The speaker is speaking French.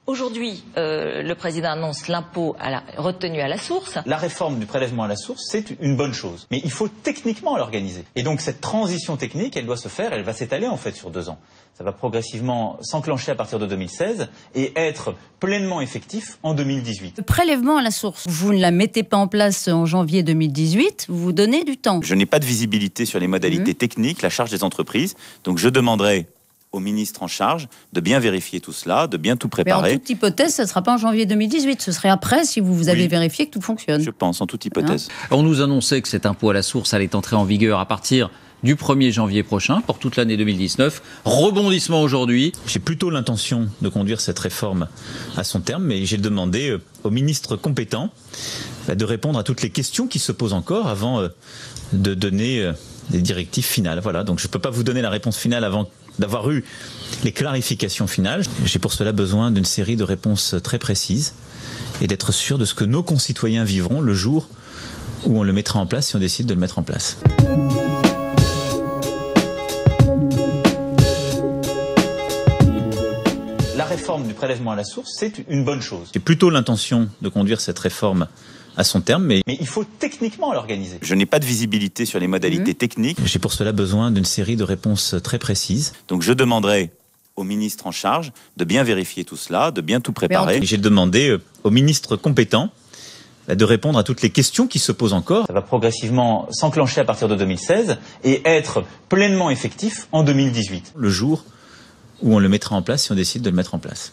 Aujourd'hui, le président annonce l'impôt retenu à la source. La réforme du prélèvement à la source, c'est une bonne chose. Mais il faut techniquement l'organiser. Et donc cette transition technique, elle doit se faire, elle va s'étaler en fait sur 2 ans. Ça va progressivement s'enclencher à partir de 2016 et être pleinement effectif en 2018. Le prélèvement à la source, vous ne la mettez pas en place en janvier 2018, vous vous donnez du temps. Je n'ai pas de visibilité sur les modalités techniques, la charge des entreprises, donc je demanderai au ministre en charge de bien vérifier tout cela, de bien tout préparer. Mais en toute hypothèse, ça ne sera pas en janvier 2018, ce serait après si vous avez vérifié que tout fonctionne. Je pense, en toute hypothèse. On nous annonçait que cet impôt à la source allait entrer en vigueur à partir du 1er janvier prochain, pour toute l'année 2019. Rebondissement aujourd'hui. J'ai plutôt l'intention de conduire cette réforme à son terme, mais j'ai demandé au ministre compétent de répondre à toutes les questions qui se posent encore avant de donner des directives finales. Voilà, donc je ne peux pas vous donner la réponse finale avant d'avoir eu les clarifications finales. J'ai pour cela besoin d'une série de réponses très précises et d'être sûr de ce que nos concitoyens vivront le jour où on le mettra en place, si on décide de le mettre en place. La réforme du prélèvement à la source, c'est une bonne chose. J'ai plutôt l'intention de conduire cette réforme à son terme, mais il faut techniquement l'organiser. Je n'ai pas de visibilité sur les modalités techniques. J'ai pour cela besoin d'une série de réponses très précises. Donc je demanderai au ministre en charge de bien vérifier tout cela, de bien tout préparer. J'ai demandé au ministre compétent de répondre à toutes les questions qui se posent encore. Ça va progressivement s'enclencher à partir de 2016 et être pleinement effectif en 2018. Le jour où on le mettra en place, si on décide de le mettre en place.